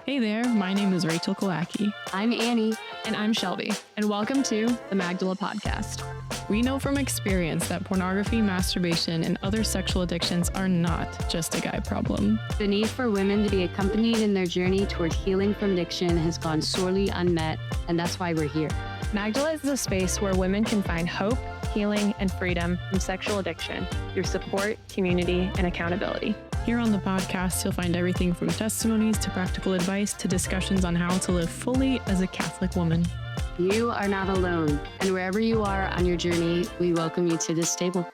Hey there, my name is Rachel Kalaki. I'm Annie. And I'm Shelby. And welcome to the Magdala Podcast. We know from experience that pornography, masturbation, and other sexual addictions are not just a guy problem. The need for women to be accompanied in their journey toward healing from addiction has gone sorely unmet, and that's why we're here. Magdala is a space where women can find hope, healing, and freedom from sexual addiction through support, community, and accountability. Here on the podcast, you'll find everything from testimonies to practical advice to discussions on how to live fully as a Catholic woman. You are not alone, and wherever you are on your journey, we welcome you to this table.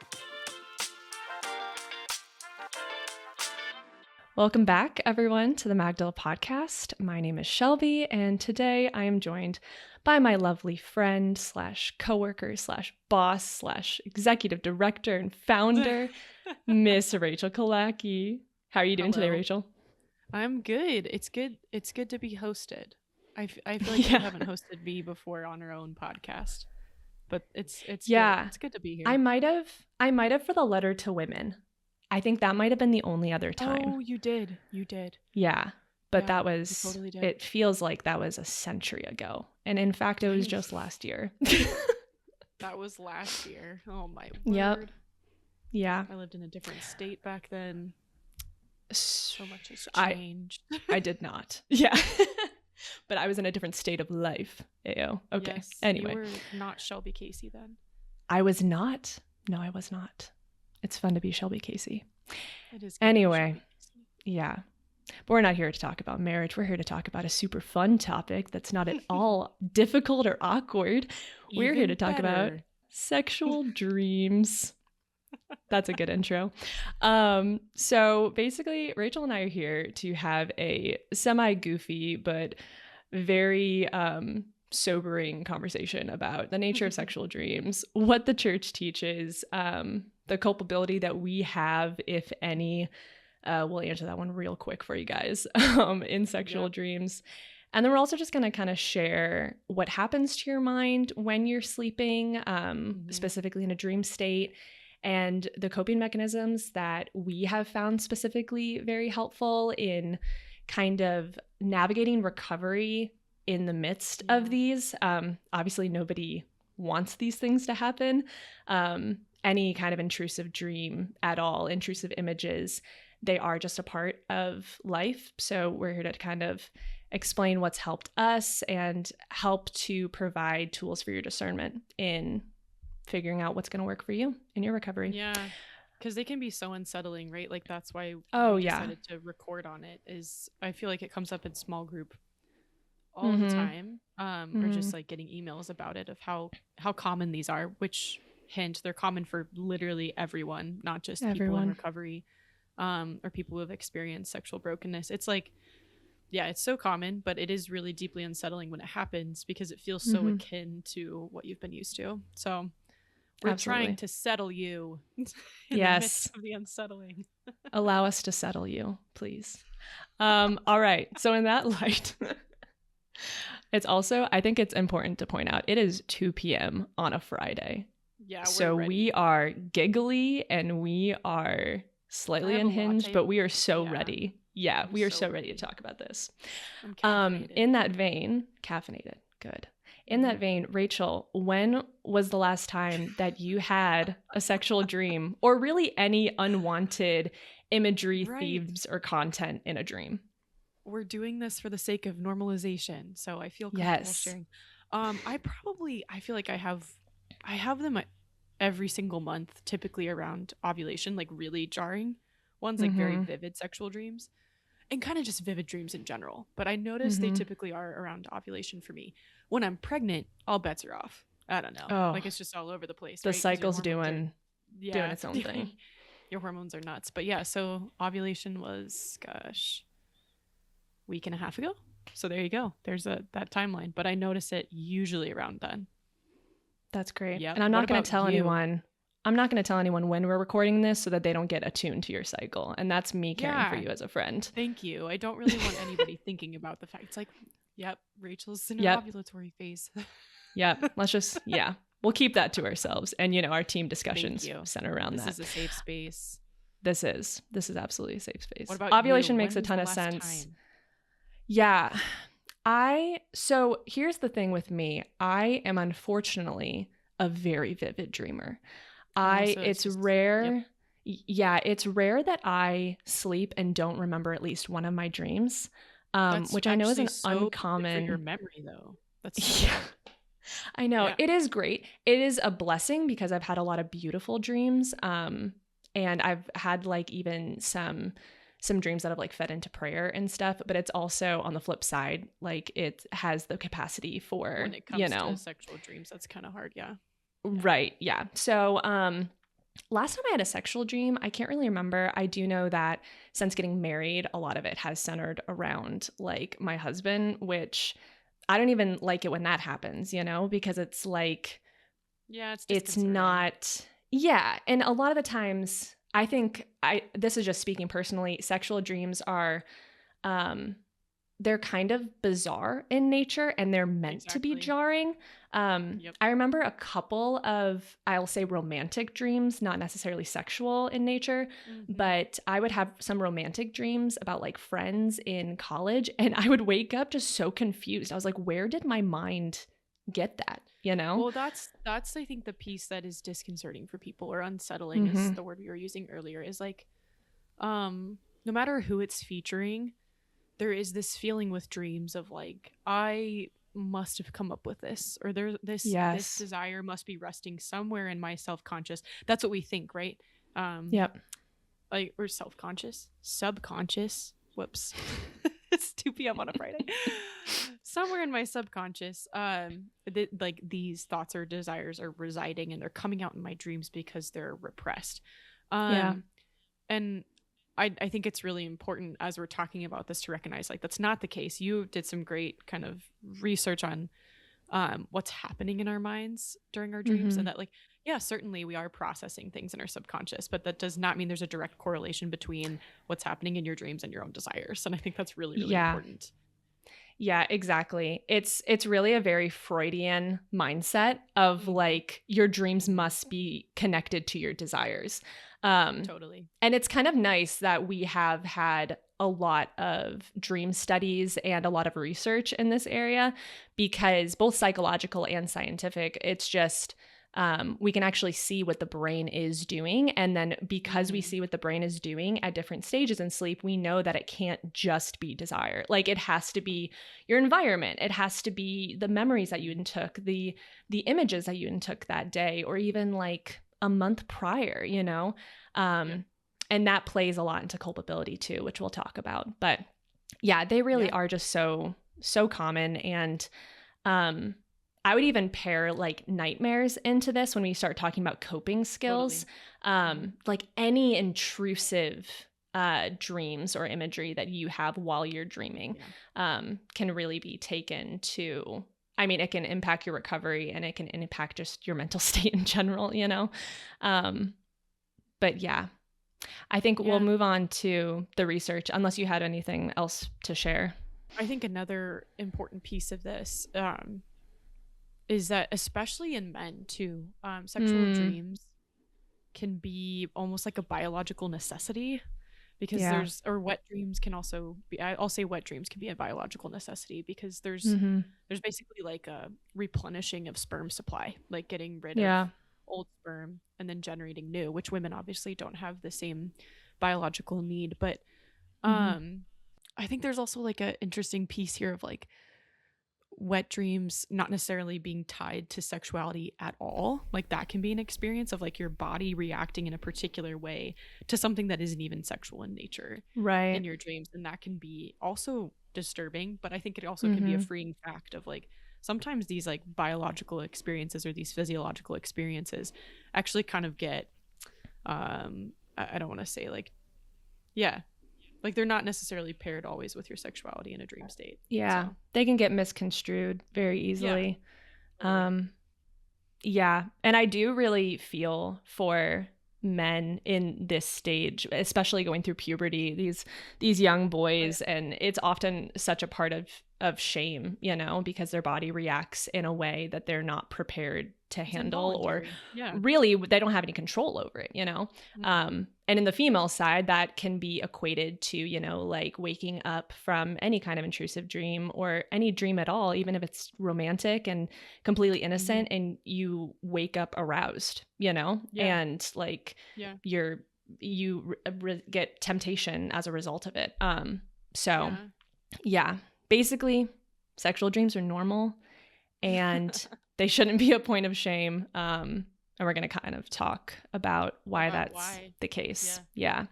Welcome back, everyone, to the Magdala Podcast. My name is Shelby, and today I am joined by my lovely friend / coworker / boss / executive director and founder, Miss Rachel Kalaki. How are you doing today, Rachel? I'm good. It's good. It's good to be hosted. I feel like you haven't hosted me before on our own podcast, but it's good. It's good to be here. I might have for the letter to women. I think that might have been the only other time. Oh, you did. Yeah. But Yeah, that was, you totally did. It feels like that was a century ago. And in fact, it was just last year. That was last year. Oh my word. Yep. Yeah. I lived in a different state back then. So much has changed. I did not. Yeah. But I was in a different state of life. Ayo. Okay. Yes, anyway. You were not Shelby Casey then. I was not. No, I was not. It's fun to be Shelby Casey. It is. Anyway. Yeah. But we're not here to talk about marriage. We're here to talk about a super fun topic that's not at all difficult or awkward. We're here to talk about sexual dreams. That's a good intro. So basically, Rachel and I are here to have a semi-goofy but very sobering conversation about the nature of sexual dreams, what the church teaches, the culpability that we have, if any. We'll answer that one real quick for you guys in sexual dreams. And then we're also just going to kind of share what happens to your mind when you're sleeping, specifically in a dream state, and the coping mechanisms that we have found specifically very helpful in kind of navigating recovery in the midst of these. Obviously, nobody wants these things to happen. Any kind of intrusive dream at all, intrusive images, they are just a part of life. So we're here to kind of explain what's helped us and help to provide tools for your discernment in figuring out what's going to work for you in your recovery. Yeah, because they can be so unsettling, right? Like that's why we decided to record on it. Is I feel like it comes up in small group all the time, or just like getting emails about it of how common these are. Which hint, they're common for literally everyone, not just people in recovery. Or people who have experienced sexual brokenness. It's like, yeah, it's so common, but it is really deeply unsettling when it happens because it feels so akin to what you've been used to. So we're trying to settle you in the midst of the unsettling. Allow us to settle you, please. All right. So in that light, it's also, I think it's important to point out, it is 2 p.m. on a Friday. Yeah. So we are giggly and we are slightly unhinged, but we are so ready. Yeah, we are so ready to talk about this. In that vein, caffeinated. Good. In that vein, Rachel, when was the last time that you had a sexual dream or really any unwanted imagery, themes, or content in a dream? We're doing this for the sake of normalization, so I feel comfortable sharing. I feel like I have them every single month, typically around ovulation, like really jarring ones, like very vivid sexual dreams and kind of just vivid dreams in general. But I notice they typically are around ovulation for me. When I'm pregnant, all bets are off. I don't know. Like it's just all over the place. The right? cycle's doing its own thing. Your hormones are nuts. But yeah, so ovulation was, week and a half ago. So there you go. There's that timeline. But I notice it usually around then. That's great. Yep. And I'm not going to tell anyone. I'm not going to tell anyone when we're recording this so that they don't get attuned to your cycle. And that's me caring for you as a friend. Thank you. I don't really want anybody thinking about the fact. It's like, Rachel's in her ovulatory phase. Let's just, we'll keep that to ourselves. And, our team discussions center around that. This is a safe space. This is absolutely a safe space. What about ovulation you? makes When a ton of was the last sense. time? Yeah. So here's the thing with me. I am unfortunately a very vivid dreamer. It's rare. Yep. Yeah, it's rare that I sleep and don't remember at least one of my dreams, which I know is an uncommon. For your memory, though. That's yeah. I know. Yeah. It is great. It is a blessing because I've had a lot of beautiful dreams. And I've had like even some dreams that have like fed into prayer and stuff, but it's also on the flip side, like it has the capacity for, when it comes to sexual dreams, that's kind of hard. Yeah. Right. Yeah. So, last time I had a sexual dream, I can't really remember. I do know that since getting married, a lot of it has centered around like my husband, which I don't even like it when that happens, because it's like, yeah, it's not. Yeah. And a lot of the times I think this is just speaking personally, sexual dreams are, they're kind of bizarre in nature and they're meant to be jarring. Yep. I remember a couple of, I'll say romantic dreams, not necessarily sexual in nature, but I would have some romantic dreams about like friends in college and I would wake up just so confused. I was like, where did my mind get that? Well, that's I think the piece that is disconcerting for people or unsettling is the word we were using earlier, is like, no matter who it's featuring, there is this feeling with dreams of like, I must have come up with this, or this desire must be resting somewhere in my self-conscious. That's what we think, right? Yep. Like, or subconscious. Whoops. It's 2 p.m. on a Friday. Somewhere in my subconscious, like these thoughts or desires are residing and they're coming out in my dreams because they're repressed. And I think it's really important as we're talking about this to recognize like that's not the case. You did some great kind of research on what's happening in our minds during our dreams, and that like, yeah, certainly we are processing things in our subconscious, but that does not mean there's a direct correlation between what's happening in your dreams and your own desires. And I think that's really, really important. Yeah, exactly. It's really a very Freudian mindset of like your dreams must be connected to your desires. Totally. And it's kind of nice that we have had a lot of dream studies and a lot of research in this area, because both psychological and scientific, it's just we can actually see what the brain is doing. And then because we see what the brain is doing at different stages in sleep, we know that it can't just be desire. Like it has to be your environment. It has to be the memories that you intook, the images that you intook that day, or even like a month prior, and that plays a lot into culpability too, which we'll talk about. But yeah, they really are just so common. And I would even pair like nightmares into this when we start talking about coping skills. Totally. Like any intrusive dreams or imagery that you have while you're dreaming can really be taken to, I mean, it can impact your recovery and it can impact just your mental state in general, But yeah, I think we'll move on to the research unless you had anything else to share. I think another important piece of this is that especially in men too, sexual dreams can be almost like a biological necessity, because wet dreams can also be, I'll say wet dreams can be a biological necessity because there's basically like a replenishing of sperm supply, like getting rid of old sperm and then generating new, which women obviously don't have the same biological need. But I think there's also like an interesting piece here of like wet dreams not necessarily being tied to sexuality at all. Like that can be an experience of like your body reacting in a particular way to something that isn't even sexual in nature in your dreams, and that can be also disturbing. But I think it also can be a freeing fact of like sometimes these like biological experiences or these physiological experiences actually kind of get I don't want to say like like they're not necessarily paired always with your sexuality in a dream state. Yeah. So they can get misconstrued very easily. And I do really feel for men in this stage, especially going through puberty, these young boys, and it's often such a part of of shame, you know, because their body reacts in a way that they're not prepared to handle, or really they don't have any control over it, you know? And in the female side, that can be equated to, you know, like waking up from any kind of intrusive dream or any dream at all, even if it's romantic and completely innocent, and you wake up aroused, you know, and like you get temptation as a result of it. So basically sexual dreams are normal and they shouldn't be a point of shame. And we're going to kind of talk about why that's the case. Yeah.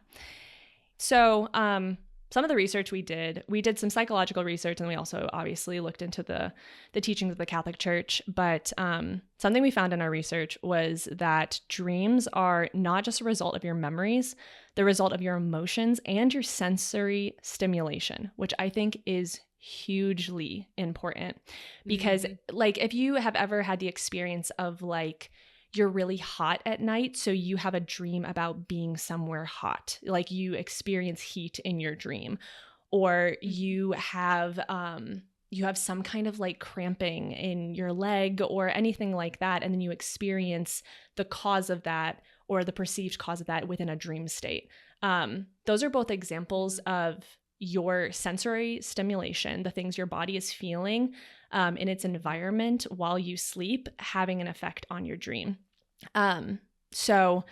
So some of the research we did some psychological research, and we also obviously looked into the teachings of the Catholic Church. But something we found in our research was that dreams are not just a result of your memories, the result of your emotions and your sensory stimulation, which I think is hugely important. Because like if you have ever had the experience of like you're really hot at night, so you have a dream about being somewhere hot, like you experience heat in your dream, or you have some kind of like cramping in your leg or anything like that, and then you experience the cause of that or the perceived cause of that within a dream state. Those are both examples of your sensory stimulation, the things your body is feeling in its environment while you sleep, having an effect on your dream. So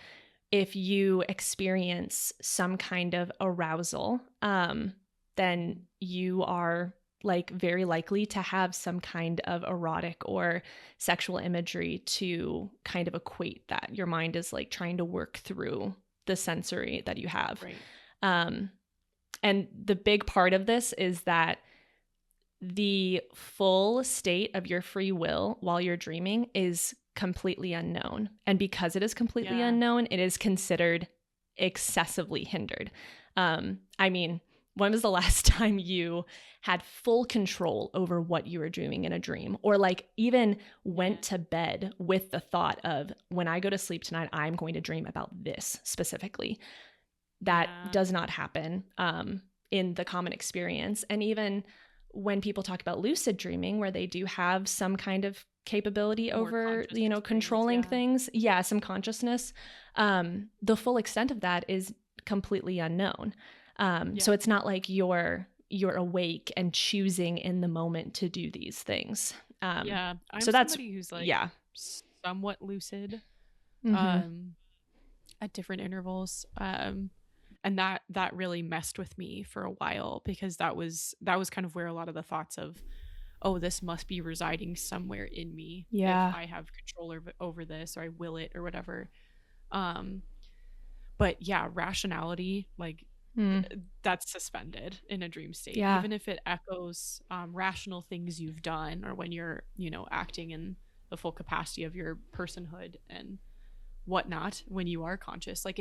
if you experience some kind of arousal, then you are like very likely to have some kind of erotic or sexual imagery to kind of equate that. Your mind is like trying to work through the sensory that you have. Right. And the big part of this is that the full state of your free will while you're dreaming is completely unknown. And because it is completely unknown, it is considered excessively hindered. I mean, when was the last time you had full control over what you were dreaming in a dream? Or like even went to bed with the thought of, when I go to sleep tonight, I'm going to dream about this specifically. That does not happen in the common experience. And even when people talk about lucid dreaming, where they do have some kind of capability over, you know, controlling things, some consciousness, the full extent of that is completely unknown. So it's not like you're awake and choosing in the moment to do these things. I'm so that's somebody who's like somewhat lucid at different intervals. And that really messed with me for a while, because that was kind of where a lot of the thoughts of, oh, this must be residing somewhere in me. If I have control over this, or I will it, or whatever. But rationality, like that's suspended in a dream state. Even if it echoes rational things you've done, or when you're, you know, acting in the full capacity of your personhood and whatnot, when you are conscious, like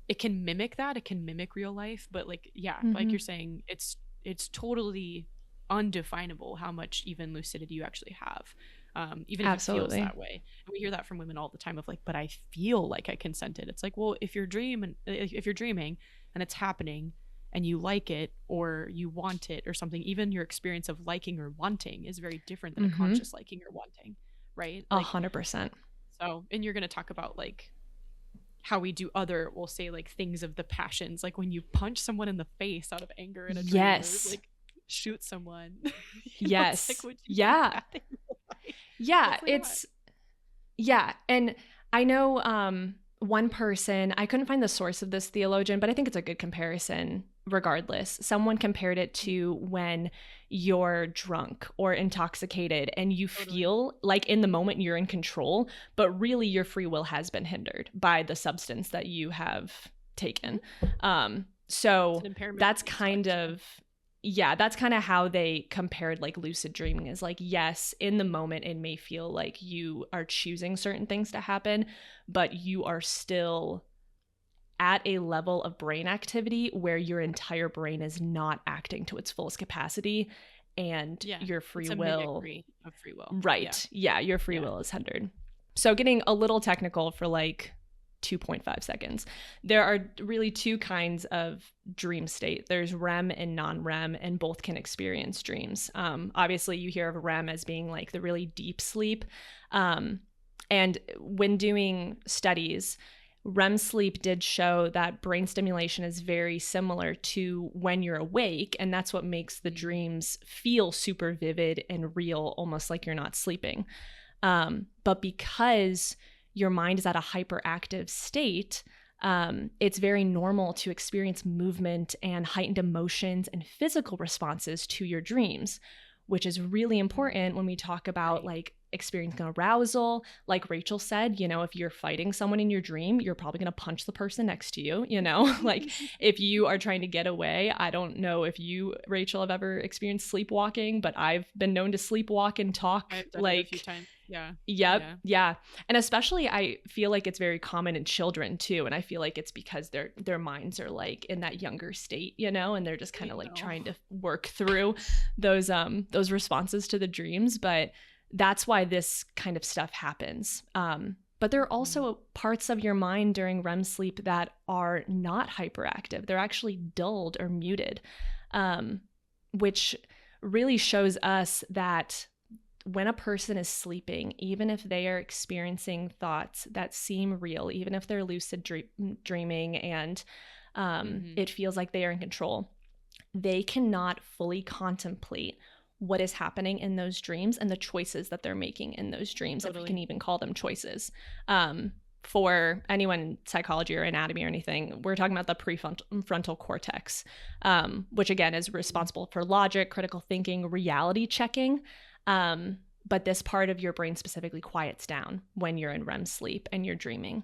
it can mimic that. It can mimic real life, but like, like you're saying, it's totally undefinable how much even lucidity you actually have. Even if it feels that way. And we hear that from women all the time of like, but I feel like I consented. It's like, well, if you're dreaming and it's happening and you like it or you want it or something, even your experience of liking or wanting is very different than a conscious liking or wanting, right? 100%. So, and you're going to talk about like how we do we'll say like things of the passions, like when you punch someone in the face out of anger in a dream, or like shoot someone. Yes. Like, and I know one person, I couldn't find the source of this theologian, but I think it's a good comparison regardless. Someone compared it to when you're drunk or intoxicated and you feel like in the moment you're in control, but really your free will has been hindered by the substance that you have taken. So that's kind of how they compared like lucid dreaming, is like, yes, in the moment it may feel like you are choosing certain things to happen, but you are still at a level of brain activity where your entire brain is not acting to its fullest capacity, and your free will of free will. Right. Your free will is hindered. So getting a little technical for like 2.5 seconds. There are really two kinds of dream state. There's REM and non-REM, and both can experience dreams. Obviously, you hear of REM as being like the really deep sleep. And when doing studies, REM sleep did show that brain stimulation is very similar to when you're awake, and that's what makes the dreams feel super vivid and real, almost like you're not sleeping. But because your mind is at a hyperactive state, it's very normal to experience movement and heightened emotions and physical responses to your dreams, which is really important when we talk about like experiencing arousal. Like Rachel said, you know, if you're fighting someone in your dream, you're probably going to punch the person next to you, you know, like if you are trying to get away. I don't know if you, Rachel, have ever experienced sleepwalking, but I've been known to sleepwalk and talk like a few times. Yeah. Yep. Yeah. And especially I feel like it's very common in children too. And I feel like it's because their minds are like in that younger state, you know, and they're just kind of like trying to work through those responses to the dreams. But that's why this kind of stuff happens. But there are also parts of your mind during REM sleep that are not hyperactive. They're actually dulled or muted, which really shows us that when a person is sleeping, even if they are experiencing thoughts that seem real, even if they're lucid dreaming and it feels like they are in control, they cannot fully contemplate what is happening in those dreams and the choices that they're making in those dreams, if we can even call them choices. For anyone in psychology or anatomy or anything, we're talking about the prefrontal cortex, which again is responsible for logic, critical thinking, reality checking. But this part of your brain specifically quiets down when you're in REM sleep and you're dreaming.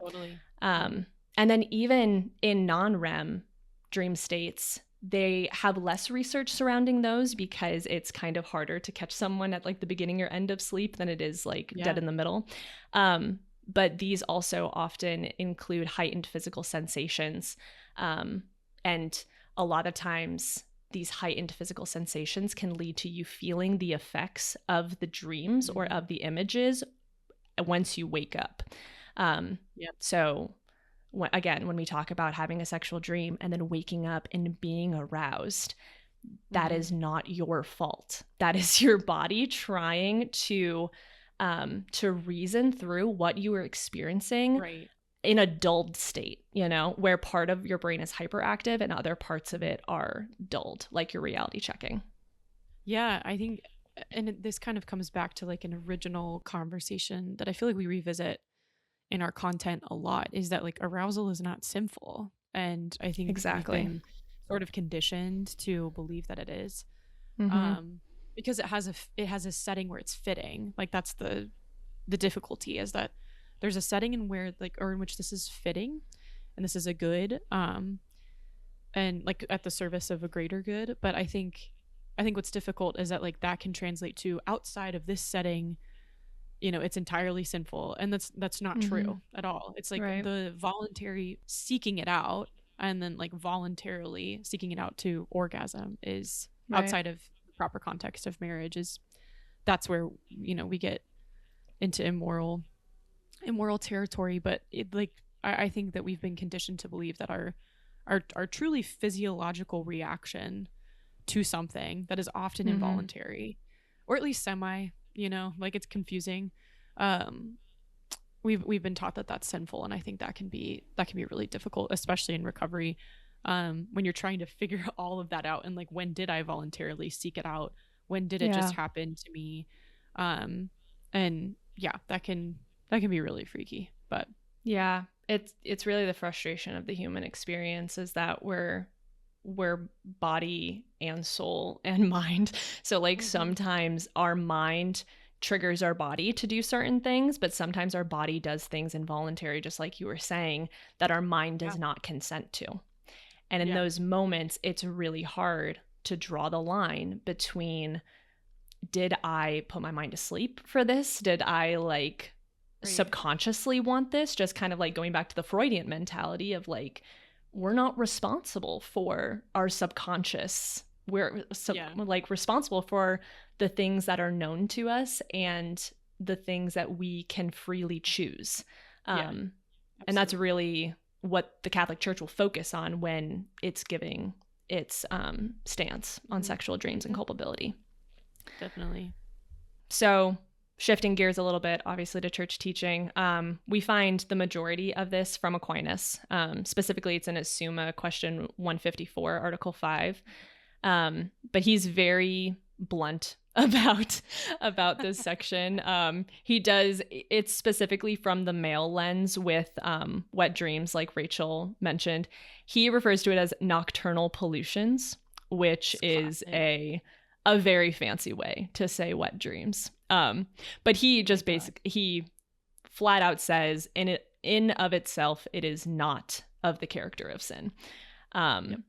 And then even in non-REM dream states, they have less research surrounding those because it's kind of harder to catch someone at like the beginning or end of sleep than it is like dead in the middle. But these also often include heightened physical sensations. And a lot of times these heightened physical sensations can lead to you feeling the effects of the dreams or of the images once you wake up. So again, when we talk about having a sexual dream and then waking up and being aroused, that is not your fault. That is your body trying to reason through what you were experiencing in a dulled state, you know, where part of your brain is hyperactive and other parts of it are dulled, like your reality checking. Yeah, I think, and this kind of comes back to like an original conversation that I feel like we revisit in our content a lot, is that like arousal is not sinful. And I think we've been sort of conditioned to believe that it is, because it has a setting where it's fitting. Like that's the difficulty, is that there's a setting in which this is fitting and this is a good, and like at the service of a greater good. But I think what's difficult is that like that can translate to outside of this setting, you know, it's entirely sinful. And that's not true at all. It's like the voluntary seeking it out and then like voluntarily seeking it out to orgasm is outside of the proper context of marriage. That's where, you know, we get into immoral territory. But it, like, I think that we've been conditioned to believe that our truly physiological reaction to something that is often involuntary, or at least semi, you know, like it's confusing. We've been taught that that's sinful, and I think that can be really difficult, especially in recovery, when you're trying to figure all of that out. And like, when did I voluntarily seek it out? When did it just happen to me? And yeah, that can be really freaky. But yeah, it's really the frustration of the human experience, is that we're body and soul and mind. So like sometimes our mind triggers our body to do certain things, but sometimes our body does things involuntary, just like you were saying, that our mind does not consent to. And in those moments, it's really hard to draw the line between, did I put my mind to sleep for this? Did I like subconsciously want this? Just kind of like going back to the Freudian mentality of like, we're not responsible for our subconscious. We're like responsible for the things that are known to us and the things that we can freely choose. And that's really what the Catholic Church will focus on when it's giving its stance on sexual dreams and culpability. Definitely. So shifting gears a little bit, obviously, to church teaching, we find the majority of this from Aquinas. Specifically, it's in his Summa, question 154, Article 5. But he's very blunt about this section. It's specifically from the male lens with wet dreams, like Rachel mentioned. He refers to it as nocturnal pollutions, which is a very fancy way to say wet dreams. But he just he flat out says in of itself, it is not of the character of sin. Yep.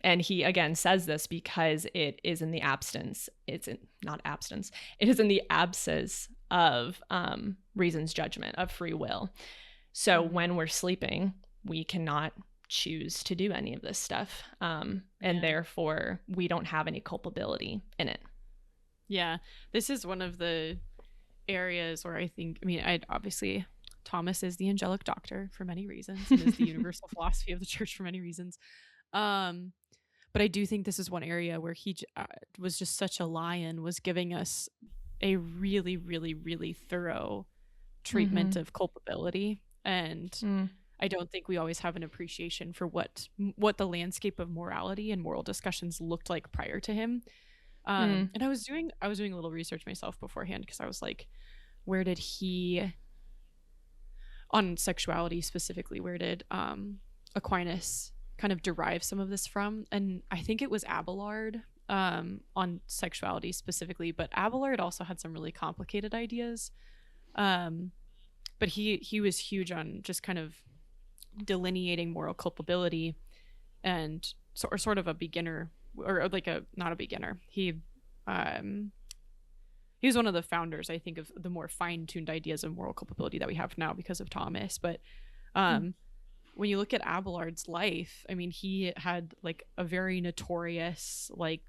And he, again, says this because it is in the absence. It is in the absence of reason's judgment, of free will. So when we're sleeping, we cannot choose to do any of this stuff. And therefore, we don't have any culpability in it. Yeah. This is one of the areas where obviously Thomas is the angelic doctor for many reasons. It is the universal philosophy of the church for many reasons. But I do think this is one area where he was just such a lion, was giving us a really, really, really thorough treatment of culpability. And I don't think we always have an appreciation for what the landscape of morality and moral discussions looked like prior to him. And I was doing a little research myself beforehand, because I was like, where did he, on sexuality specifically, where did Aquinas kind of derive some of this from? And I think it was Abelard on sexuality specifically, but Abelard also had some really complicated ideas. But he was huge on just kind of delineating moral culpability, and sort of a beginner, or like not a beginner. He was one of the founders, I think, of the more fine-tuned ideas of moral culpability that we have now because of Thomas. But when you look at Abelard's life, I mean, he had like a very notorious like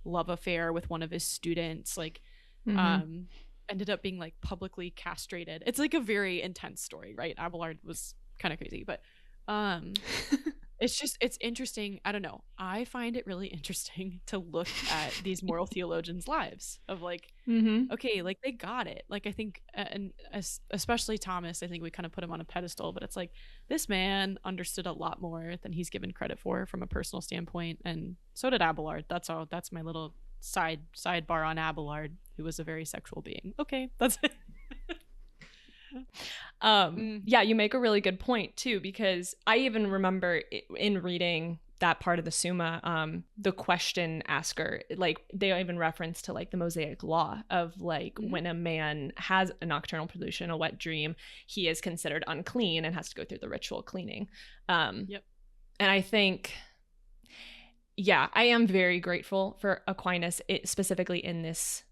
love affair with one of his students, like ended up being like publicly castrated. It's like a very intense story, right? Abelard was kind of crazy, but it's interesting. I don't know. I find it really interesting to look at these moral theologians' lives of like, okay, like they got it. Like I think, and especially Thomas, I think we kind of put him on a pedestal, but it's like this man understood a lot more than he's given credit for from a personal standpoint, and so did Abelard. That's all. That's my little sidebar on Abelard, who was a very sexual being. Okay, that's it. Yeah, you make a really good point too, because I even remember in reading that part of the Summa, the question asker, like they even reference to like the Mosaic law of like when a man has a nocturnal pollution, a wet dream, he is considered unclean and has to go through the ritual cleaning. And I think, yeah, I am very grateful for Aquinas, specifically in this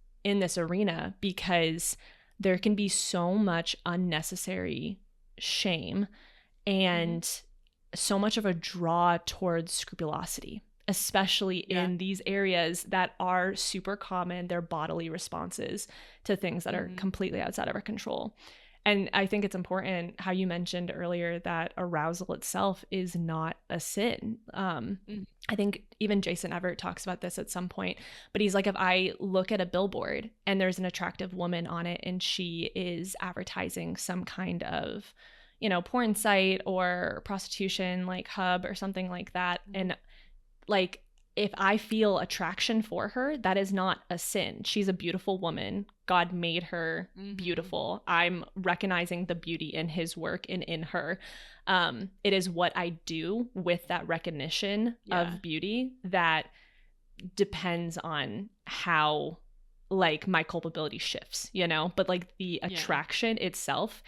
arena, because there can be so much unnecessary shame and so much of a draw towards scrupulosity, especially in these areas that are super common. They're bodily responses to things that are completely outside of our control. And I think it's important how you mentioned earlier that arousal itself is not a sin. I think even Jason Everett talks about this at some point, but he's like, if I look at a billboard and there's an attractive woman on it and she is advertising some kind of, porn site or prostitution like hub or something like that, and like, if I feel attraction for her, that is not a sin. She's a beautiful woman. God made her beautiful. I'm recognizing the beauty in his work and in her. It is what I do with that recognition of beauty that depends on how like my culpability shifts, but like the attraction itself,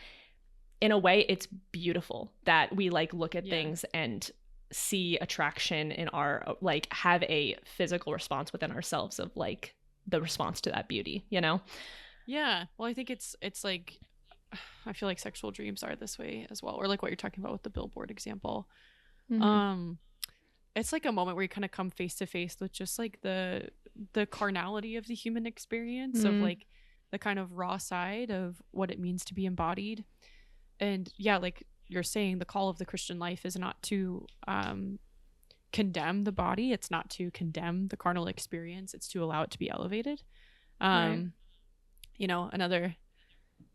in a way, it's beautiful that we like look at things and see attraction in our, like, have a physical response within ourselves of like the response to that beauty, Yeah. Well, I think it's like, I feel like sexual dreams are this way as well, or like what you're talking about with the billboard example. It's like a moment where you kind of come face to face with just like the carnality of the human experience, of like the kind of raw side of what it means to be embodied. And yeah, like you're saying, the call of the Christian life is not to condemn the body. It's not to condemn the carnal experience. It's to allow it to be elevated. Right. You know, another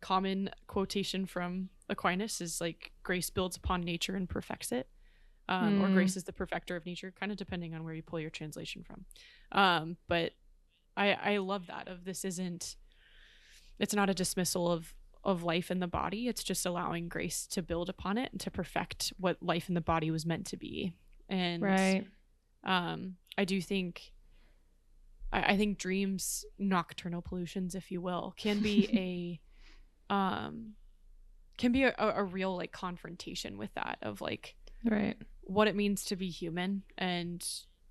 common quotation from Aquinas is like, grace builds upon nature and perfects it. Or grace is the perfecter of nature, kind of depending on where you pull your translation from. But I love that of this isn't, it's not a dismissal of life in the body. It's just allowing grace to build upon it and to perfect what life in the body was meant to be. And right. I do think, I think dreams, nocturnal pollutions, if you will, can be a real like confrontation with that of like, right, what it means to be human and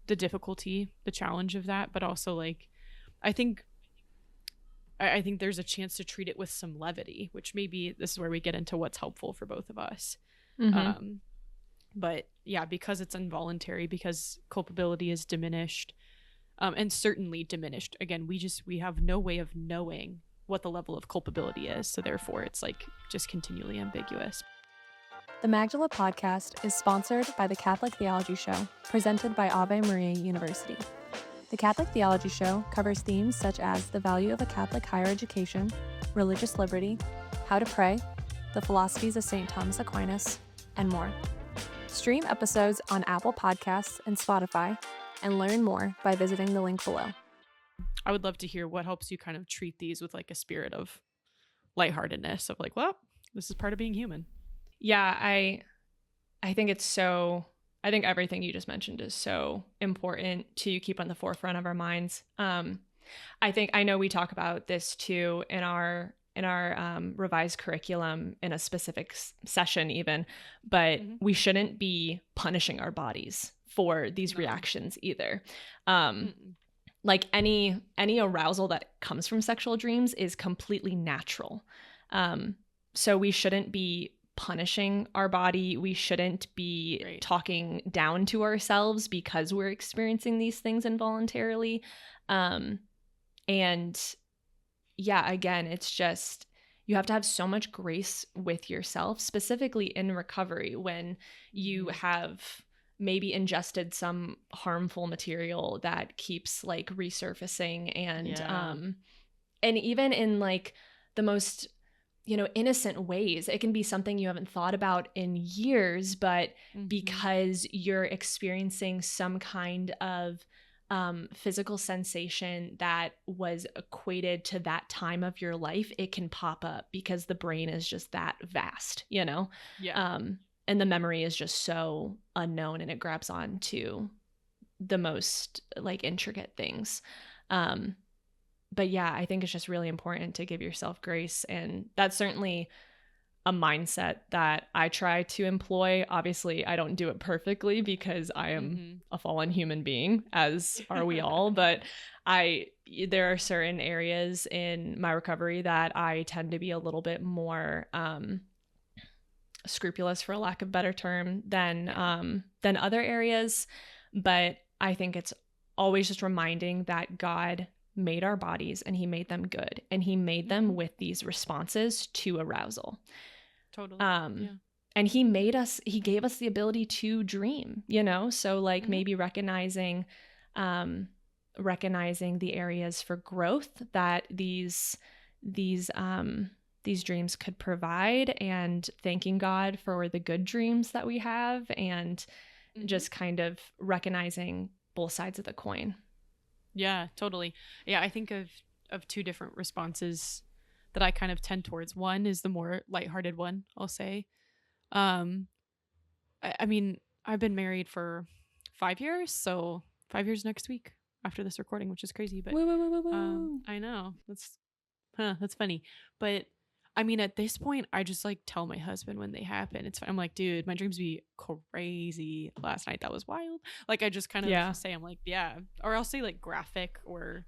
the difficulty, the challenge of that. But also like, I think there's a chance to treat it with some levity, which maybe this is where we get into what's helpful for both of us. But yeah, because it's involuntary, because culpability is diminished, and certainly diminished. Again, we have no way of knowing what the level of culpability is. So therefore it's like just continually ambiguous. The Magdala podcast is sponsored by the Catholic Theology Show, presented by Ave Maria University. The Catholic Theology Show covers themes such as the value of a Catholic higher education, religious liberty, how to pray, the philosophies of St. Thomas Aquinas, and more. Stream episodes on Apple Podcasts and Spotify, and learn more by visiting the link below. I would love to hear what helps you kind of treat these with like a spirit of lightheartedness, of like, well, this is part of being human. Yeah, I think I think everything you just mentioned is so important to keep on the forefront of our minds. I know we talk about this too in our revised curriculum in a specific session even, but we shouldn't be punishing our bodies for these reactions either. Like any arousal that comes from sexual dreams is completely natural. So we shouldn't be punishing our body. We shouldn't be talking down to ourselves because we're experiencing these things involuntarily. And yeah, again, it's just, you have to have so much grace with yourself, specifically in recovery when you have maybe ingested some harmful material that keeps like resurfacing and even in like the most innocent ways. It can be something you haven't thought about in years, but because you're experiencing some kind of physical sensation that was equated to that time of your life, it can pop up because the brain is just that vast, and the memory is just so unknown, and it grabs on to the most like intricate things. But yeah, I think it's just really important to give yourself grace. And that's certainly a mindset that I try to employ. Obviously, I don't do it perfectly because I am a fallen human being, as are we all. But there are certain areas in my recovery that I tend to be a little bit more scrupulous, for a lack of a better term, than other areas. But I think it's always just reminding that God made our bodies and he made them good, and he made them with these responses to arousal. Totally. And he gave us the ability to dream, so like maybe recognizing the areas for growth that these dreams could provide, and thanking God for the good dreams that we have, and just kind of recognizing both sides of the coin. Yeah, totally. Yeah, I think of two different responses that I kind of tend towards. One is the more lighthearted one, I'll say. I mean, I've been married for 5 years, so 5 years next week after this recording, which is crazy, but I know. That's funny. But I mean, at this point, I just like tell my husband when they happen. I'm like, dude, my dreams be crazy last night. That was wild. Like, I just kind of say, I'm like, yeah. Or I'll say like graphic, or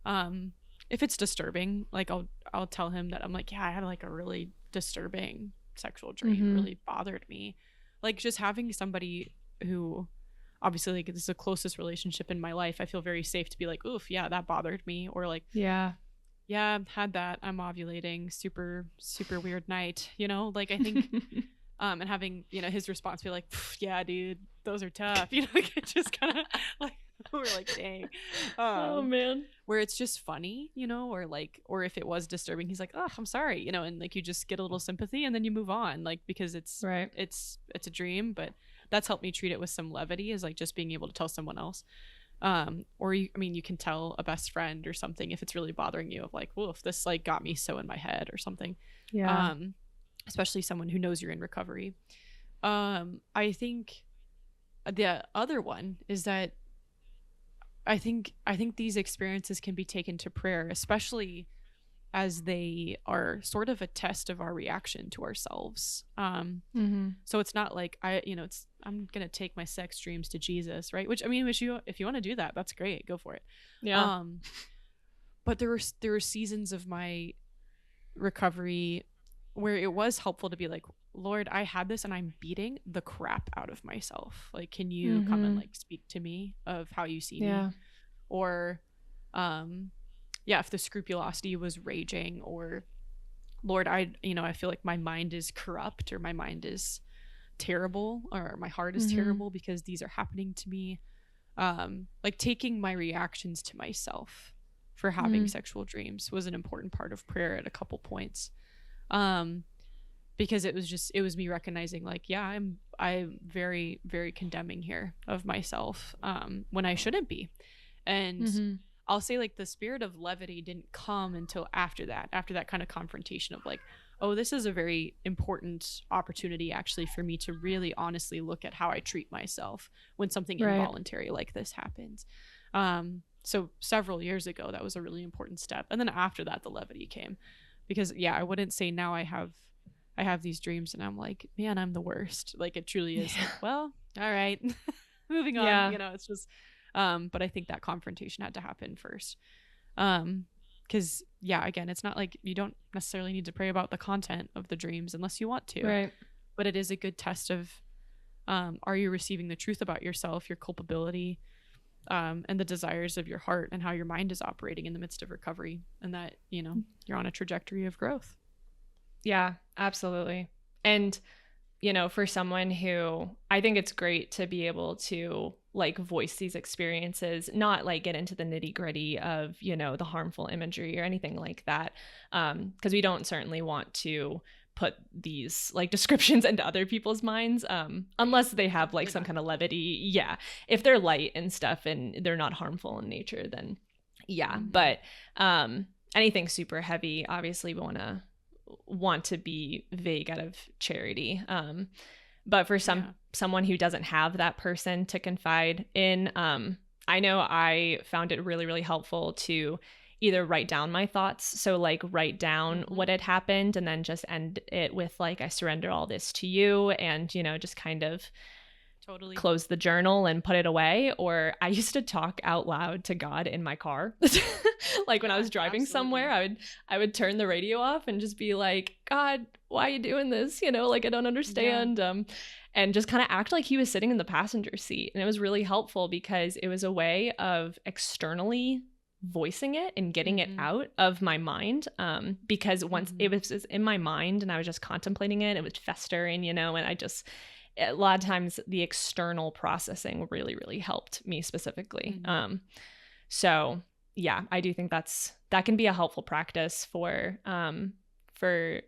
if it's disturbing, like I'll tell him that I'm like, yeah, I had like a really disturbing sexual dream. It really bothered me. Like, just having somebody who, obviously, like, this is the closest relationship in my life. I feel very safe to be like, oof, yeah, that bothered me. Or like, yeah, had that. I'm ovulating. Super, super weird night. Like, I think And having, you know, his response be like, yeah, dude, those are tough. You know, like it just kind of like, we're like, dang. Oh man. Where it's just funny, you know, or like, or if it was disturbing, he's like, oh, I'm sorry, you know, and like you just get a little sympathy and then you move on, like, because it's right. It's a dream. But that's helped me treat it with some levity, is like just being able to tell someone else. Or you, I mean, you can tell a best friend or something if it's really bothering you, of like, well, if this like got me so in my head or something. Yeah. Especially someone who knows you're in recovery. I think the other one is that I think these experiences can be taken to prayer, especially as they are sort of a test of our reaction to ourselves. So it's not like I'm gonna take my sex dreams to Jesus, right? Which, I mean, if you want to do that, that's great, go for it. Yeah. But there were seasons of my recovery where it was helpful to be like, Lord, I had this and I'm beating the crap out of myself. Like, can you come and like speak to me of how you see me? Or, if the scrupulosity was raging, or Lord, I feel like my mind is corrupt, or my mind is terrible, or my heart is terrible because these are happening to me. Like taking my reactions to myself for having sexual dreams was an important part of prayer at a couple points. Because it was me recognizing like, yeah, I'm very, very condemning here of myself, when I shouldn't be. And I'll say like the spirit of levity didn't come until after that kind of confrontation of like, oh, this is a very important opportunity actually for me to really honestly look at how I treat myself when something involuntary like this happens. So several years ago, that was a really important step. And then after that, the levity came, because I wouldn't say now I have these dreams and I'm like, man, I'm the worst. Like it truly is like, well, all right, moving on, it's just, but I think that confrontation had to happen first. Cause again, it's not like you don't necessarily need to pray about the content of the dreams unless you want to, right? But it is a good test of, are you receiving the truth about yourself, your culpability, and the desires of your heart, and how your mind is operating in the midst of recovery, and that, you're on a trajectory of growth. Yeah, absolutely. And, for someone who, I think it's great to be able to like voice these experiences, not like get into the nitty gritty of, the harmful imagery or anything like that. Because we don't certainly want to put these like descriptions into other people's minds, unless they have like some kind of levity. Yeah. If they're light and stuff and they're not harmful in nature, then But anything super heavy, obviously we want to be vague out of charity. But for someone who doesn't have that person to confide in, I know I found it really, really helpful to either write down my thoughts. So like write down what had happened and then just end it with like, I surrender all this to you, and, just kind of totally close the journal and put it away. Or I used to talk out loud to God in my car. Like when I was driving somewhere, I would turn the radio off and just be like, God, why are you doing this? Like I don't understand. And just kind of act like he was sitting in the passenger seat. And it was really helpful because it was a way of externally voicing it and getting it out of my mind. Because once it was in my mind and I was just contemplating it, it was festering, and I just, a lot of times the external processing really, really helped me specifically. So yeah, I do think that can be a helpful practice for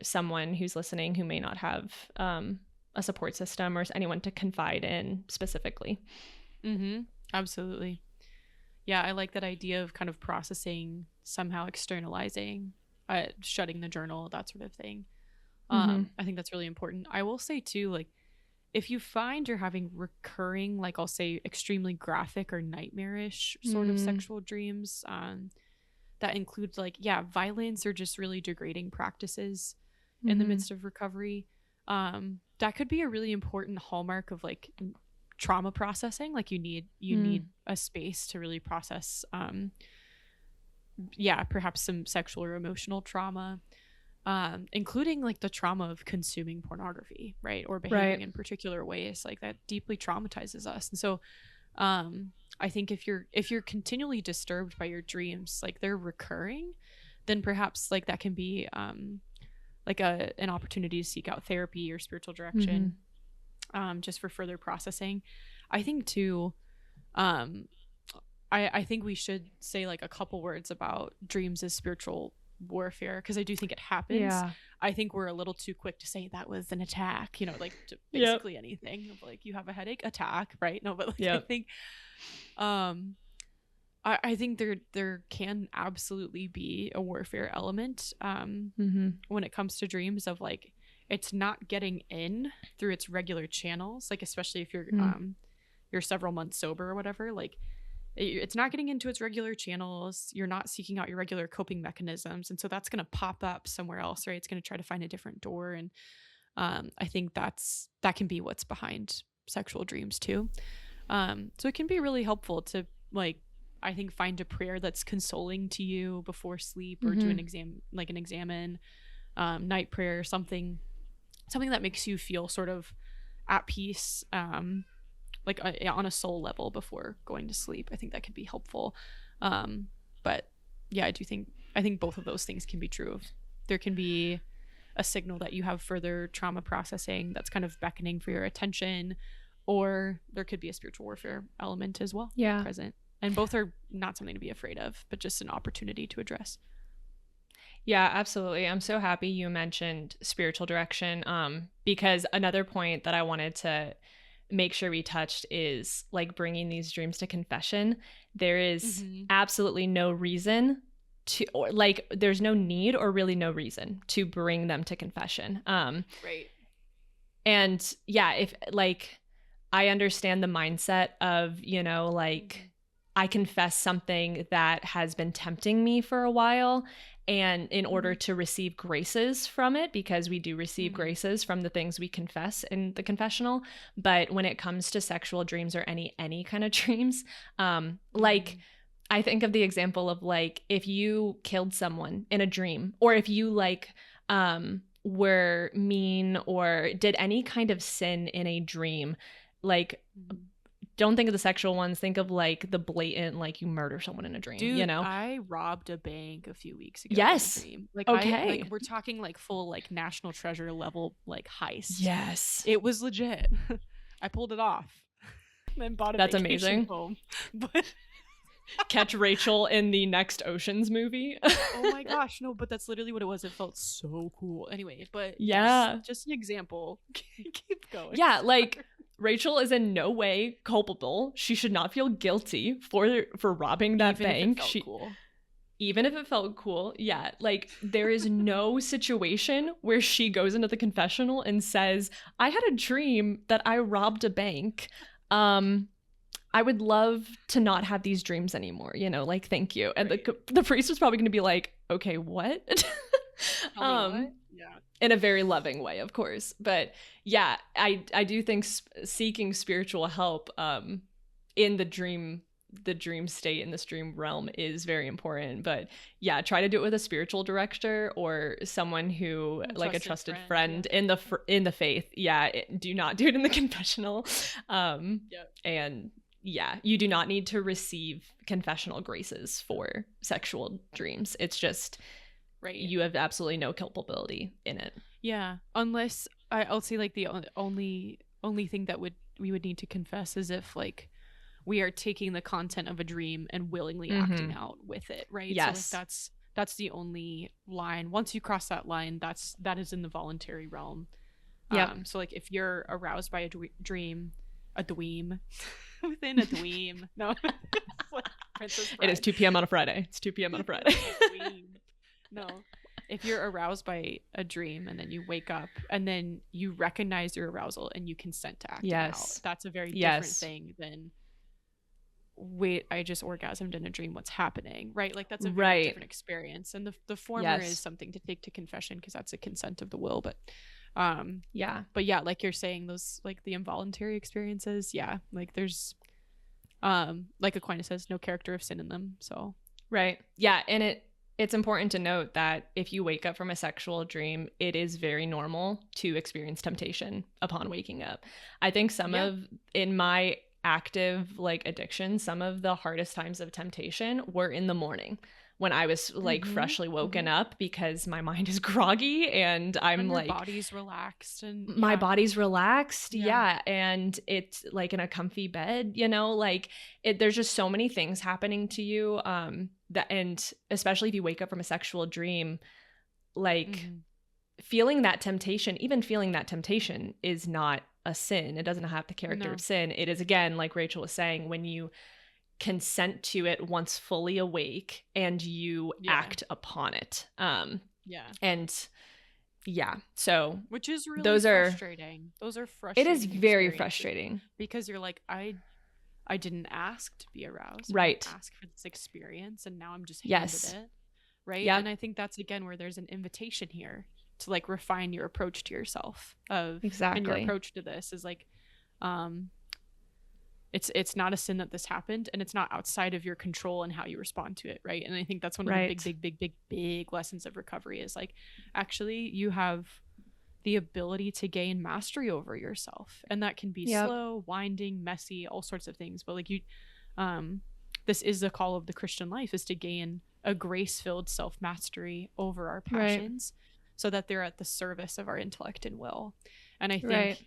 someone who's listening who may not have a support system or anyone to confide in specifically. Absolutely. Yeah, I like that idea of kind of processing, somehow externalizing, shutting the journal, that sort of thing. I think that's really important. I will say too, like, if you find you're having recurring, like I'll say extremely graphic or nightmarish sort of sexual dreams, that includes like, violence or just really degrading practices in the midst of recovery, that could be a really important hallmark of like trauma processing. Like you need a space to really process, perhaps some sexual or emotional trauma. Including like the trauma of consuming pornography, right? Or behaving in particular ways, like that deeply traumatizes us. And so I think if you're continually disturbed by your dreams, like they're recurring, then perhaps like that can be like an opportunity to seek out therapy or spiritual direction, just for further processing. I think too, I think we should say like a couple words about dreams as spiritual warfare, because I do think it happens. Yeah. I think we're a little too quick to say that was an attack, you know, like to basically anything of like, you have a headache, attack, right? No, but like I think I think there can absolutely be a warfare element when it comes to dreams, of like, it's not getting in through its regular channels, like especially if you're several months sober or whatever, like it's not getting into its regular channels. You're not seeking out your regular coping mechanisms, and so that's going to pop up somewhere else, right? It's going to try to find a different door, and I think that can be what's behind sexual dreams too. So it can be really helpful to, like, I think, find a prayer that's consoling to you before sleep, or do an exam, like an examine, night prayer, something that makes you feel sort of at peace, like on a soul level before going to sleep. I think that could be helpful. But yeah, I think both of those things can be true. There can be a signal that you have further trauma processing that's kind of beckoning for your attention, or there could be a spiritual warfare element as well present. And both are not something to be afraid of, but just an opportunity to address. Yeah, absolutely. I'm so happy you mentioned spiritual direction, because another point that I wanted to make sure we touched is like bringing these dreams to confession. There is absolutely no reason to, or like there's no need or really no reason to bring them to confession. Right. And yeah, if like I understand the mindset of, you know, like I confess something that has been tempting me for a while, and in order to receive graces from it, because we do receive graces from the things we confess in the confessional. But when it comes to sexual dreams or any kind of dreams, like I think of the example of like if you killed someone in a dream, or if you like were mean or did any kind of sin in a dream, like don't think of the sexual ones, think of like the blatant, like you murder someone in a dream. Dude, you know, I robbed a bank a few weeks ago. Yes. In a dream. Like, okay. we're talking like full like National Treasure level like heist. Yes. It was legit. I pulled it off. And then bought a That's vacation amazing. home. But catch Rachel in the next Ocean's movie. Oh my gosh, no, but that's literally what it was. It felt so cool. Anyway, but yeah, yes, just an example. Keep going. Yeah, like Rachel is in no way culpable. She should not feel guilty for robbing that bank. Even if it felt cool. Yeah, like there is no situation where she goes into the confessional and says, I had a dream that I robbed a bank. I would love to not have these dreams anymore, you know, like, thank you. And the priest was probably going to be like, okay, what? What? Yeah. In a very loving way, of course. But yeah, I do think seeking spiritual help in the dream state, in this dream realm, is very important. But yeah, try to do it with a spiritual director or someone who, like a trusted friend in the faith. Yeah, do not do it in the confessional. And yeah, you do not need to receive confessional graces for sexual dreams. It's just you have absolutely no culpability in it. Yeah, unless I'll say like the only thing that we would need to confess is if like we are taking the content of a dream and willingly acting out with it, right? Yes. So like that's the only line. Once you cross that line, that is in the voluntary realm. Yeah. So like if you're aroused by a dweem within a dweem. No. Like Princess Bride. It is 2 p.m. on a Friday. It's 2 p.m. on a Friday. No. If you're aroused by a dream and then you wake up and then you recognize your arousal and you consent to acting out, that's a very different thing than, wait, I just orgasmed in a dream, what's happening, right? Like that's a very different experience. And the former is something to take to confession because that's a consent of the will. But but yeah, like you're saying, those like the involuntary experiences, like there's like Aquinas says, no character of sin in them. So and it's important to note that if you wake up from a sexual dream, it is very normal to experience temptation upon waking up. I think in my active like addiction, some of the hardest times of temptation were in the morning when I was like freshly woken up, because my mind is groggy and I'm and your like body's relaxed and my body's relaxed. Yeah. And it's like in a comfy bed, you know, like there's just so many things happening to you. And especially if you wake up from a sexual dream, like feeling that temptation is not a sin. It doesn't have the character of sin. It is, again, like Rachel was saying, when you consent to it once fully awake and you act upon it. So which is really frustrating. Those are frustrating. It is very frustrating because you're like, I didn't ask to be aroused. Right. I didn't ask for this experience, and now I'm just handed it. Right. Yep. And I think that's, again, where there's an invitation here to like refine your approach to yourself and your approach to this is like, it's not a sin that this happened, and it's not outside of your control and how you respond to it. Right. And I think that's one of the big lessons of recovery is like, actually you have the ability to gain mastery over yourself, and that can be slow, winding, messy, all sorts of things. But like this is the call of the Christian life, is to gain a grace-filled self-mastery over our passions, so that they're at the service of our intellect and will. And I think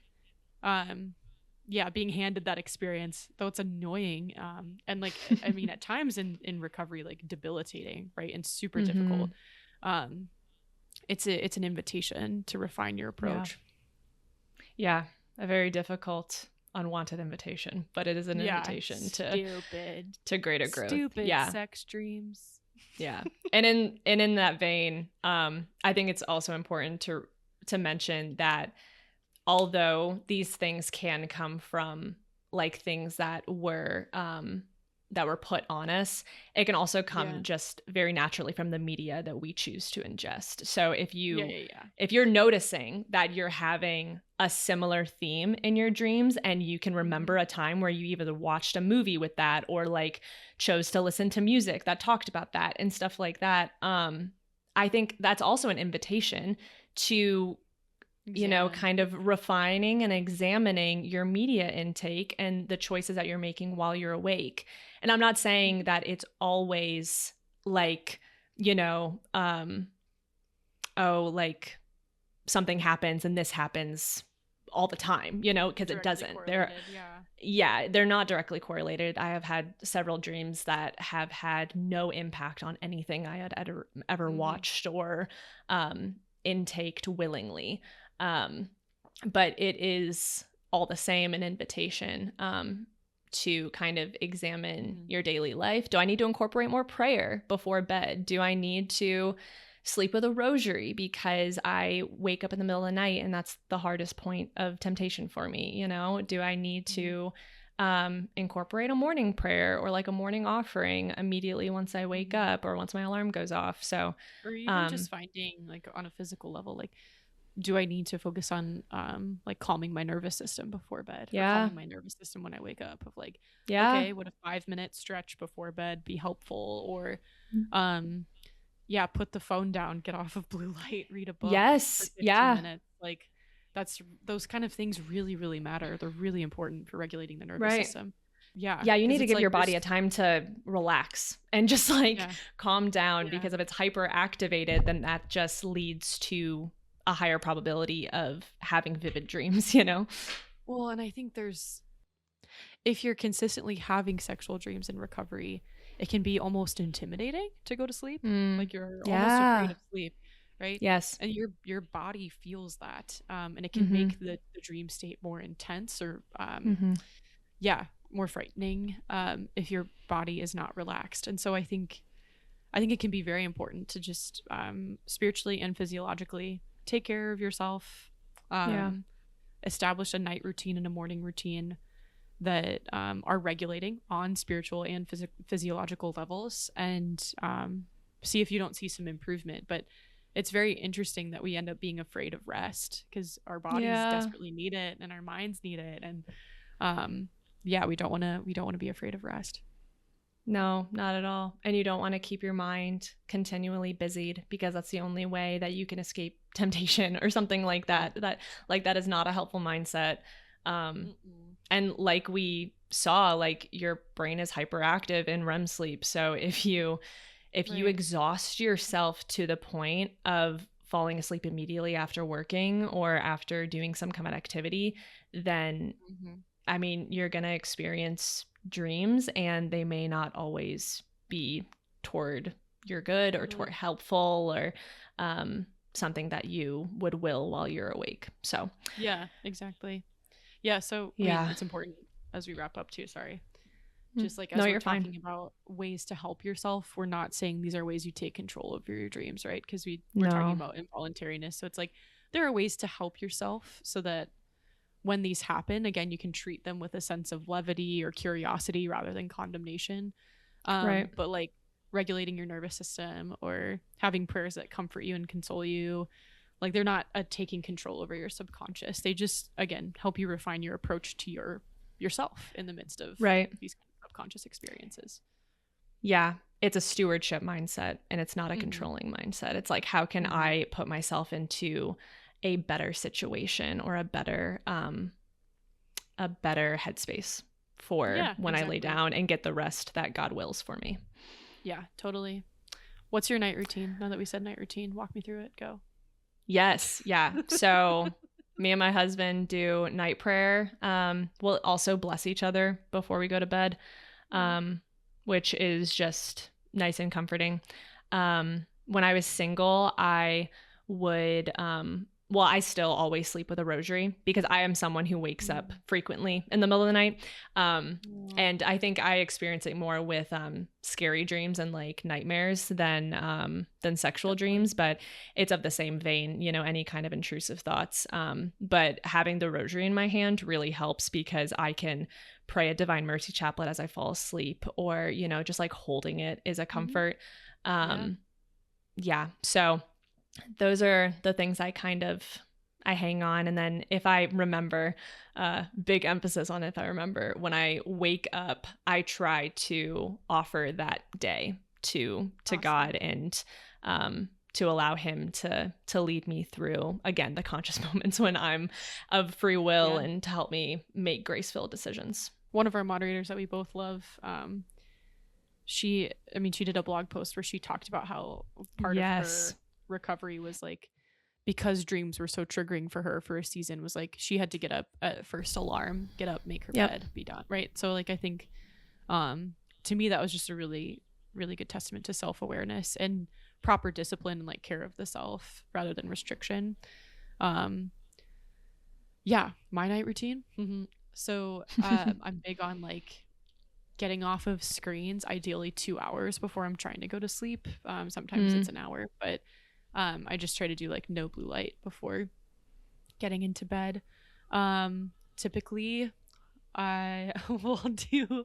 being handed that experience, though it's annoying, and like I mean at times in recovery, like debilitating, right, and super difficult, it's an invitation to refine your approach. A very difficult, unwanted invitation, but it is an invitation to greater growth. Stupid sex dreams. And in that vein, I think it's also important to mention that although these things can come from like things that were put on us, it can also come just very naturally from the media that we choose to ingest. So if you're noticing that you're having a similar theme in your dreams, and you can remember a time where you either watched a movie with that or like chose to listen to music that talked about that and stuff like that, I think that's also an invitation to you know, kind of refining and examining your media intake and the choices that you're making while you're awake. And I'm not saying that it's always like, you know, like something happens and this happens all the time, you know, because it doesn't. They're not directly correlated. I have had several dreams that have had no impact on anything I had ever watched or intaked willingly. But it is all the same an invitation to kind of examine your daily life. Do I need to incorporate more prayer before bed? Do I need to sleep with a rosary because I wake up in the middle of the night and that's the hardest point of temptation for me? You know, do I need to incorporate a morning prayer or like a morning offering immediately once I wake up or once my alarm goes off? So, or even just finding like on a physical level, like, do I need to focus on like calming my nervous system before bed? Or calming my nervous system when I wake up, of like, okay, would a 5-minute stretch before bed be helpful? Or put the phone down, get off of blue light, read a book for 15 minutes. Like those kind of things really, really matter. They're really important for regulating the nervous system. You need to give your body a time to relax and just like calm down, because if it's hyper activated, then that just leads to a higher probability of having vivid dreams, you know? Well, and I think if you're consistently having sexual dreams in recovery, it can be almost intimidating to go to sleep. Like you're almost afraid of sleep, right? Yes. And your body feels that. And it can make the dream state more intense or, more frightening if your body is not relaxed. And so I think it can be very important to just spiritually and physiologically take care of yourself, establish a night routine and a morning routine that are regulating on spiritual and physiological levels, and see if you don't see some improvement. But it's very interesting that we end up being afraid of rest because our bodies desperately need it and our minds need it. And we don't want to be afraid of rest. No, not at all. And you don't want to keep your mind continually busied, because that's the only way that you can escape temptation or something like that. That is not a helpful mindset. And like we saw, like your brain is hyperactive in REM sleep. So if you If you exhaust yourself to the point of falling asleep immediately after working or after doing some kind of activity, then I mean, you're going to experience dreams, and they may not always be toward your good or toward helpful or something that you would will while you're awake. So yeah, exactly. Yeah, so I mean, it's important as we wrap up too, sorry. Just like as we're talking about ways to help yourself, we're not saying these are ways you take control over your dreams, right? Because we're talking about involuntariness. So it's like there are ways to help yourself so that when these happen, again, you can treat them with a sense of levity or curiosity rather than condemnation. But like regulating your nervous system or having prayers that comfort you and console you, like they're not taking control over your subconscious. They just, again, help you refine your approach to yourself in the midst of these subconscious experiences. Yeah, it's a stewardship mindset, and it's not a controlling mindset. It's like, how can I put myself into a better situation or a better headspace for when I lay down and get the rest that God wills for me. Yeah, totally. What's your night routine? Now that we said night routine, walk me through it. Go. Yes. Yeah. So me and my husband do night prayer. We'll also bless each other before we go to bed, which is just nice and comforting. When I was single, I would, I still always sleep with a rosary because I am someone who wakes up frequently in the middle of the night. And I think I experience it more with scary dreams and like nightmares than sexual dreams, but it's of the same vein, you know, any kind of intrusive thoughts. But having the rosary in my hand really helps because I can pray a Divine Mercy Chaplet as I fall asleep, or, you know, just like holding it is a comfort. So those are the things I hang on. And then if I remember, big emphasis on if I remember, when I wake up, I try to offer that day to God and to allow him to lead me through, again, the conscious moments when I'm of free will and to help me make grace-filled decisions. One of our moderators that we both love, she did a blog post where she talked about how part of her recovery was like, because dreams were so triggering for her for a season, was like she had to get up at first alarm, get up, make her bed, be done, right? So like I think to me that was just a really, really good testament to self-awareness and proper discipline and like care of the self rather than restriction. My night routine. So I'm big on like getting off of screens, ideally 2 hours before I'm trying to go to sleep. Sometimes it's an hour, but I just try to do like no blue light before getting into bed. Typically I will do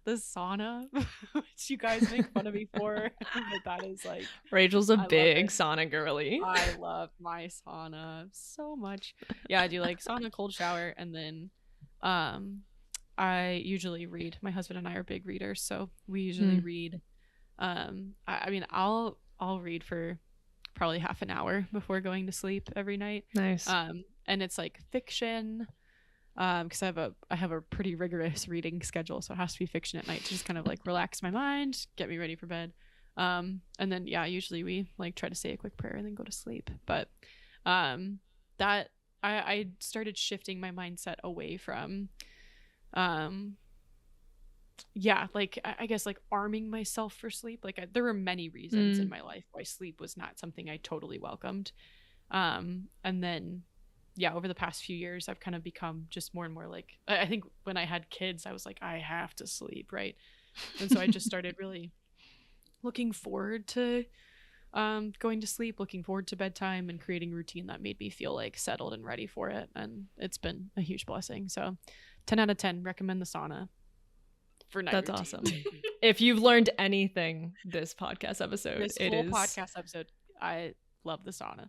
the sauna, which you guys make fun of me for, but that is like, Rachel's a big sauna girly. I love my sauna so much. Yeah, I do like sauna, cold shower, and then I usually read. My husband and I are big readers, so we usually read. I'll read for probably half an hour before going to sleep every night. Nice. And it's like fiction, because I have a pretty rigorous reading schedule, so it has to be fiction at night to just kind of like relax my mind, get me ready for bed. And then usually we like try to say a quick prayer and then go to sleep. But that I started shifting my mindset away from I guess like arming myself for sleep. Like there were many reasons in my life why sleep was not something I totally welcomed. And then over the past few years, I've kind of become just more and more like, I think when I had kids, I was like, I have to sleep, right? And so I just started really looking forward to going to sleep, looking forward to bedtime, and creating a routine that made me feel like settled and ready for it. And it's been a huge blessing. So 10 out of 10, recommend the sauna for night That's routine. awesome. If you've learned anything this podcast episode, podcast episode, I love the sauna.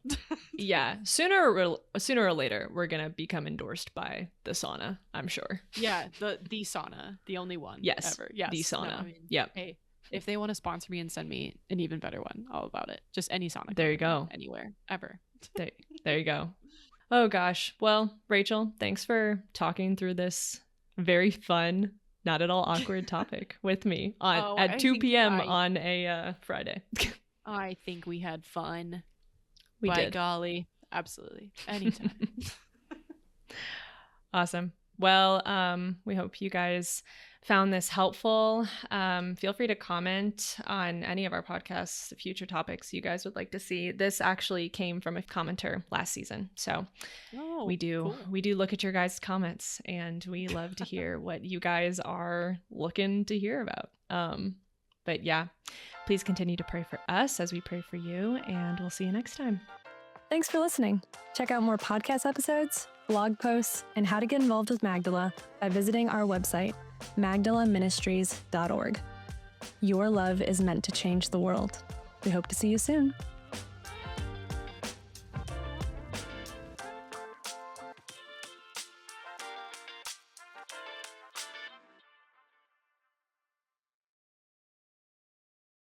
Yeah, sooner or later we're gonna become endorsed by the sauna, I'm sure. Yeah, the sauna, the only one. Yes, ever. Yes, the sauna. No, Yep. Hey, if they want to sponsor me and send me an even better one, all about it. Just any sauna. There you go. Anywhere, ever. There you go. Oh gosh. Well, Rachel, thanks for talking through this very fun not at all awkward topic with me at 2 p.m. on a Friday. I think we had fun. We By did. golly, absolutely. Anytime. Awesome. Well, we hope you guys found this helpful. Feel free to comment on any of our podcasts, future topics you guys would like to see. This actually came from a commenter last season. So we do look at your guys' comments, and we love to hear what you guys are looking to hear about. But yeah, please continue to pray for us as we pray for you, and we'll see you next time. Thanks for listening. Check out more podcast episodes, blog posts, and how to get involved with Magdala by visiting our website, magdalaministries.org. Your love is meant to change the world. We hope to see you soon.